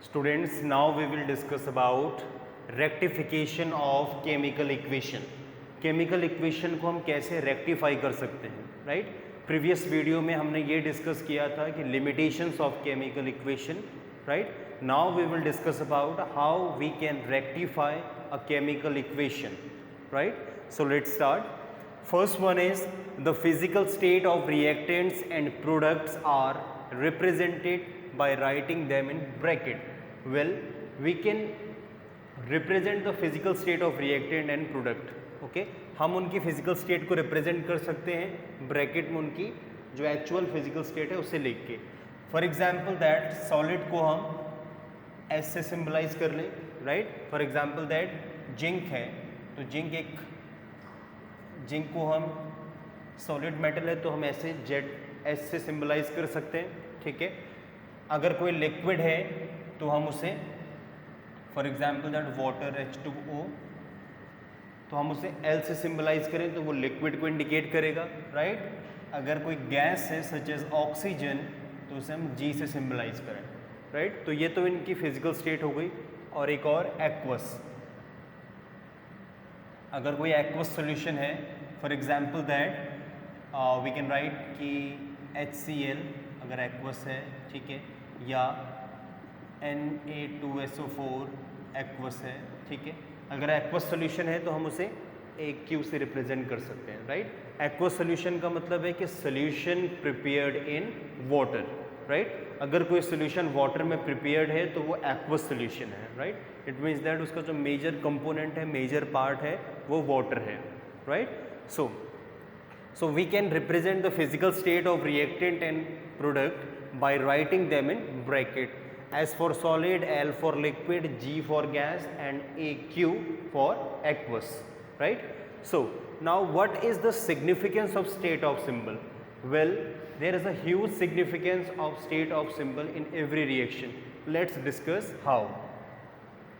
Students, now we will discuss about rectification of chemical equation. Chemical equation को हम कैसे rectify कर सकते हैं, right? Previous video में हमने ये discuss किया था कि limitations of chemical equation, right? Now we will discuss about how we can rectify a chemical equation, right? So let's start. First one is the physical state of reactants and products are represented by writing them in bracket. Well, we can represent the physical state of reactant and product. Okay, हम उनकी physical state को represent कर सकते हैं bracket में उनकी जो actual physical state है उसे लिख के. For example that solid को हम S से symbolize कर लें, right? For example that zinc है तो जिंक को हम सॉलिड मेटल है तो हम ऐसे एस से सिंबलाइज कर सकते हैं, ठीक है. अगर कोई लिक्विड है तो हम उसे for example that water H2O तो हम उसे L से सिंबलाइज करें तो वो लिक्विड को इंडिकेट करेगा, राइट. अगर कोई गैस है सच एज ऑक्सीजन तो उसे हम G से सिंबलाइज करें, राइट. तो ये तो इनकी फिजिकल स्टेट हो गई. और एक और एक्वस, अगर कोई एक्वस सॉल्यूशन है for example that we can write कि HCl अगर एक्वस है, ठीक है, या Na2SO4 एक्वस है, ठीक है. अगर एक्वस सॉल्यूशन है तो हम उसे AQ से रिप्रेजेंट कर सकते हैं, राइट. एक्वस सॉल्यूशन का मतलब है कि solution prepared in water, right. अगर कोई सॉल्यूशन वाटर में प्रिपेयर्ड है तो वो एक्वस सॉल्यूशन है, राइट. इट मीन्स दैट उसका जो मेजर कंपोनेंट है, मेजर पार्ट है वो वाटर है, right. So we can represent the physical state of reactant and product by writing them in bracket. S for solid, L for liquid, G for gas and AQ for aqueous, right? So now what is the significance of state of symbol? Well, there is a huge significance of state of symbol in every reaction. Let's discuss how.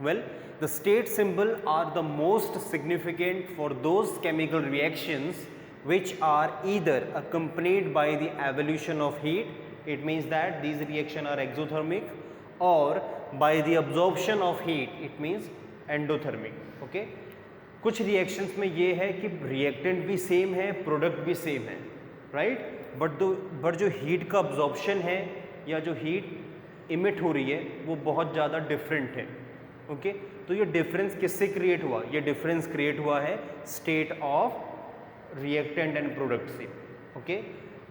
Well, the state symbol are the most significant for those chemical reactions which are either accompanied by the evolution of heat, it means that these reactions are exothermic, or by the absorption of heat, it means endothermic. Okay, कुछ reactions में ये है कि reactant भी same है, product भी same है, right, but जो heat का absorption है या जो heat emit हो रही है वो बहुत ज़्यादा different है. Okay, तो ये difference किससे create हुआ? ये difference create हुआ है state of reactant and product से. ओके,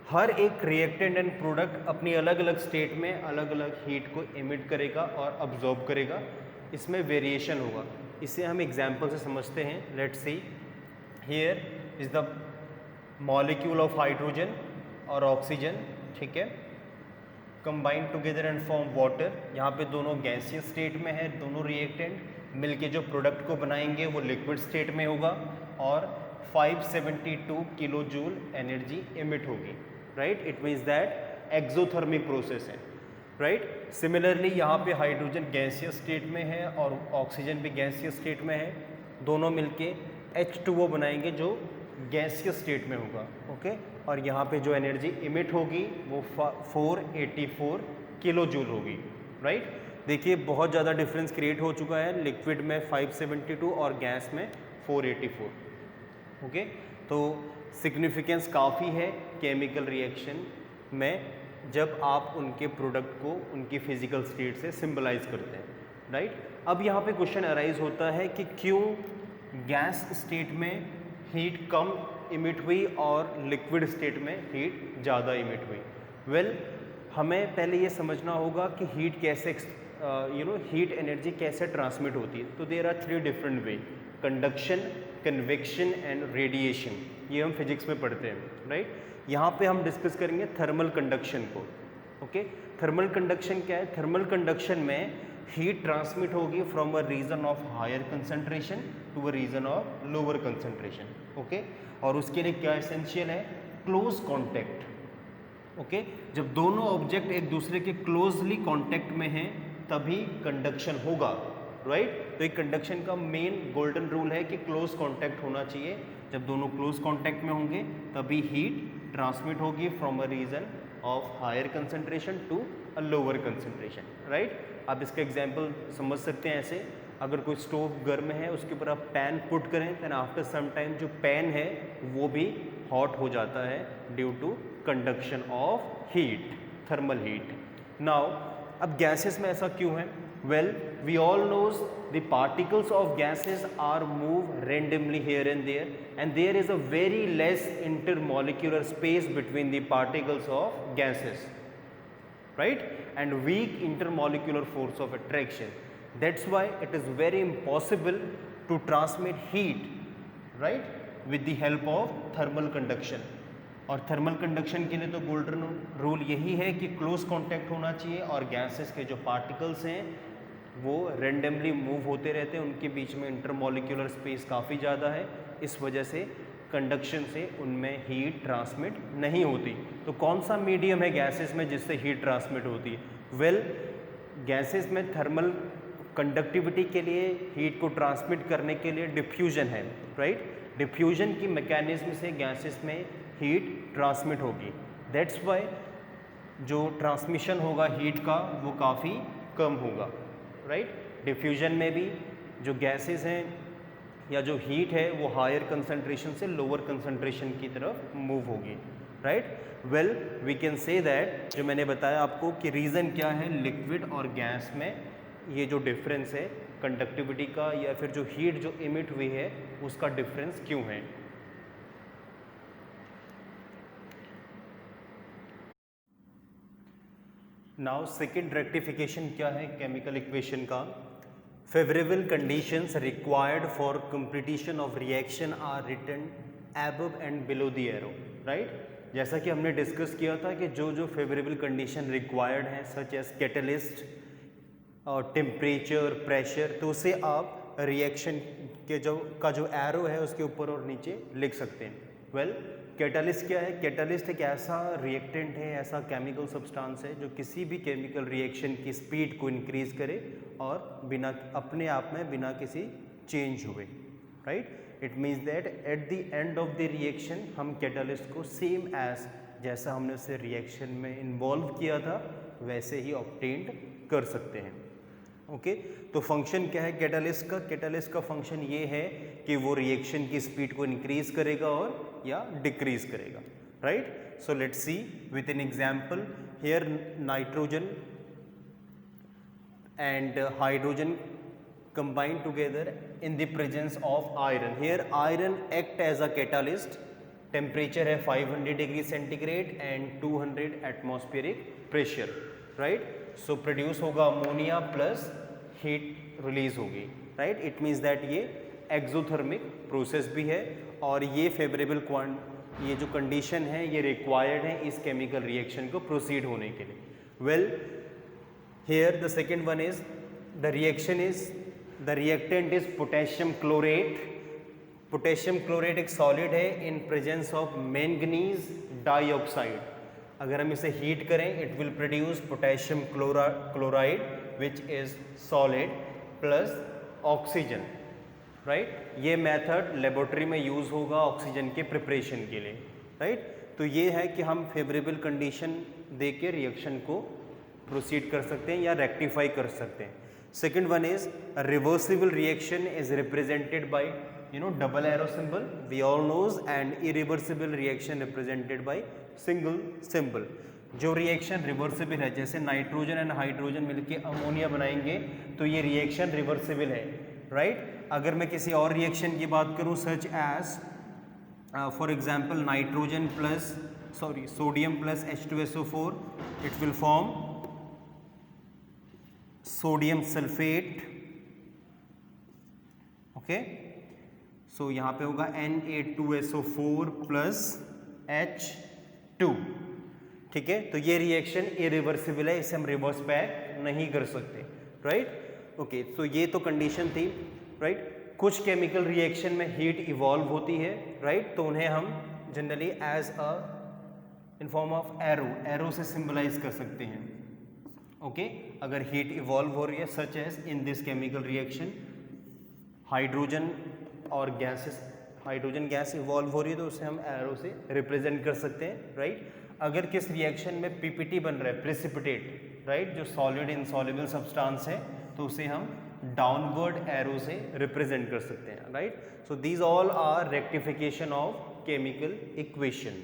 हर एक रिएक्टेंट एंड प्रोडक्ट अपनी अलग अलग स्टेट में अलग अलग हीट को एमिट करेगा और अब्जॉर्ब करेगा. इसमें वेरिएशन होगा. इसे हम एग्जांपल से समझते हैं. Let's see, here is the molecule of hydrogen और ऑक्सीजन, ठीक है, combine together and form water. यहाँ पे दोनों गैसियस स्टेट में है, दोनों रिएक्टेंट मिलके जो प्रोडक्ट को बनाएंगे वो लिक्विड स्टेट में होगा और 572 किलो जूल एनर्जी एमिट होगी, right. It means that exothermic process है, राइट. सिमिलरली यहाँ पे हाइड्रोजन गैसियस स्टेट में है और ऑक्सीजन भी गैसियस स्टेट में है. दोनों मिलके H2O बनाएंगे जो गैसियस स्टेट में होगा. ओके, और यहाँ पे जो एनर्जी इमिट होगी वो 484 किलो जूल होगी, राइट. देखिए बहुत ज़्यादा डिफरेंस क्रिएट हो चुका है. लिक्विड में 572 और गैस में 484. ओके, तो सिग्निफिकेंस काफ़ी है केमिकल रिएक्शन में जब आप उनके प्रोडक्ट को उनकी फिजिकल स्टेट से सिंबलाइज करते हैं, राइट. अब यहाँ पे क्वेश्चन अराइज होता है कि क्यों गैस स्टेट में हीट कम इमिट हुई और लिक्विड स्टेट में हीट ज़्यादा इमिट हुई. वेल, हमें पहले ये समझना होगा कि हीट कैसे हीट एनर्जी कैसे ट्रांसमिट होती है. तो there are 3 different way: conduction, convection and radiation. ये हम फिजिक्स में पढ़ते हैं, राइट. यहाँ पे हम डिस्कस करेंगे थर्मल कंडक्शन को. ओके, थर्मल कंडक्शन क्या है? थर्मल कंडक्शन में हीट ट्रांसमिट होगी from a region of higher concentration to a region of lower concentration. Okay, और उसके लिए क्या एसेंशियल है? Close contact. ओके, जब दोनों ऑब्जेक्ट एक दूसरे के क्लोजली कॉन्टैक्ट में हैं तभी कंडक्शन होगा, राइट. तो एक कंडक्शन का मेन गोल्डन रूल है कि क्लोज कॉन्टैक्ट होना चाहिए. जब दोनों क्लोज कॉन्टैक्ट में होंगे तभी हीट ट्रांसमिट होगी from a region of higher concentration to a lower concentration, right. आप इसका एग्जांपल समझ सकते हैं ऐसे, अगर कोई स्टोव गर्म है उसके ऊपर आप पैन पुट करें, देन आफ्टर सम टाइम जो पैन है वो भी हॉट हो जाता है due to conduction of heat, thermal heat. Now अब गैसेस में ऐसा क्यों है? Well, we all knows the particles of gases are move randomly here and there, and there is a very less intermolecular space between the particles of gases, right, and weak intermolecular force of attraction. That's why it is very impossible to transmit heat, right, with the help of thermal conduction. और thermal conduction के लिए तो golden rule यही है कि close contact होना चाहिए और गैसेस के जो पार्टिकल्स हैं वो रेंडमली मूव होते रहते हैं, उनके बीच में इंटरमॉलिक्यूलर स्पेस काफ़ी ज़्यादा है, इस वजह से कंडक्शन से उनमें हीट ट्रांसमिट नहीं होती। तो कौन सा मीडियम है गैसेस में जिससे हीट ट्रांसमिट होती है? वेल, गैसेस में थर्मल कंडक्टिविटी के लिए हीट को ट्रांसमिट करने के लिए डिफ्यूजन है, राइट। डिफ्यूजन की मैकेनिज्म से गैसेस में हीट ट्रांसमिट होगी, दैट्स वाई जो ट्रांसमिशन होगा हीट का वो काफ़ी कम होगा, राइट। डिफ्यूजन में भी जो गैसेस हैं या जो हीट है वो हायर कंसंट्रेशन से लोअर कंसंट्रेशन की तरफ मूव होगी, right. Well, we can say that, जो मैंने बताया आपको कि रीज़न क्या है लिक्विड और गैस में ये जो डिफरेंस है कंडक्टिविटी का या फिर जो हीट जो इमिट हुई है उसका डिफरेंस क्यों है। नाउ सेकेंड रेक्टिफिकेशन क्या है केमिकल इक्वेशन का? Favourable conditions required for completion of reaction are written above and below the arrow, right. जैसा कि हमने डिस्कस किया था कि जो जो फेवरेबल कंडीशन रिक्वायर्ड हैं सच एज कैटलिस्ट और टेम्परेचर, प्रेशर, तो उसे आप रिएक्शन के जो एरो है उसके ऊपर और नीचे लिख सकते हैं। वेल, कैटलिस्ट क्या है? कैटलिस्ट एक ऐसा रिएक्टेंट है, ऐसा केमिकल सब्सटेंस है जो किसी भी केमिकल रिएक्शन की स्पीड को इंक्रीज करे और बिना अपने आप में बिना किसी चेंज हुए, right. It means that at the end of the reaction हम कैटलिस्ट को सेम एज जैसा हमने उसे रिएक्शन में इन्वॉल्व किया था वैसे ही ऑब्टेन्ड कर सकते हैं। ओके, तो फंक्शन क्या है कैटलिस्ट का? कैटलिस्ट का फंक्शन ये है कि वो रिएक्शन की स्पीड को इंक्रीज करेगा और या डिक्रीज करेगा, right. So let's see with an example here nitrogen and hydrogen combine together in the presence of iron. Here iron act as a catalyst. Temperature है 500 degree centigrade and 200 atmospheric pressure, right. So produce होगा ammonia plus heat release होगी, right. It means that ये exothermic process भी है और ये favourable ये जो कंडीशन है ये रिक्वायर्ड है इस केमिकल रिएक्शन को प्रोसीड होने के लिए। Well, here the second one is the reaction is the reactant is potassium chlorate. Potassium chlorate एक सॉलिड है in presence of manganese dioxide. अगर हम इसे हीट करें it will produce potassium chloride which is solid plus oxygen, right. ये method laboratory में use होगा oxygen के प्रिपरेशन के लिए, राइट। तो ये है कि हम फेवरेबल कंडीशन दे के रिएक्शन को प्रोसीड कर सकते हैं या रेक्टिफाई कर सकते हैं। Second one is a reversible reaction is represented by double arrow symbol we all knows, and irreversible reaction represented by single symbol. जो रिएक्शन रिवर्सिबल है जैसे नाइट्रोजन एंड हाइड्रोजन मिलके अमोनिया बनाएंगे तो ये रिएक्शन रिवर्सिबल है, राइट। अगर मैं किसी और रिएक्शन की बात करूं such as for example nitrogen plus sodium plus H2SO4 it will form sodium sulphate, okay. So यहाँ पे होगा Na2SO4 प्लस H2, ठीक है। तो ये रिएक्शन इरिवर्सिबल है, इसे हम रिवर्स बैक नहीं कर सकते, राइट। ओके, तो ये तो कंडीशन थी, राइट। कुछ केमिकल रिएक्शन में हीट इवॉल्व होती है, राइट, तो उन्हें हम generally as a in form of arrow से सिंबलाइज कर सकते हैं, ओके। अगर हीट इवॉल्व हो रही है such as in this chemical reaction hydrogen और गैसेस, हाइड्रोजन गैस इवॉल्व हो रही है तो उसे हम एरो से रिप्रेजेंट कर सकते हैं, राइट। अगर किस रिएक्शन में पीपीटी बन रहा है प्रेसिपिटेट, राइट, जो सॉलिड इनसॉल्युबल सब्सटेंस है तो उसे हम डाउनवर्ड एरो से रिप्रेजेंट कर सकते हैं, right. So these all are rectification of chemical equation.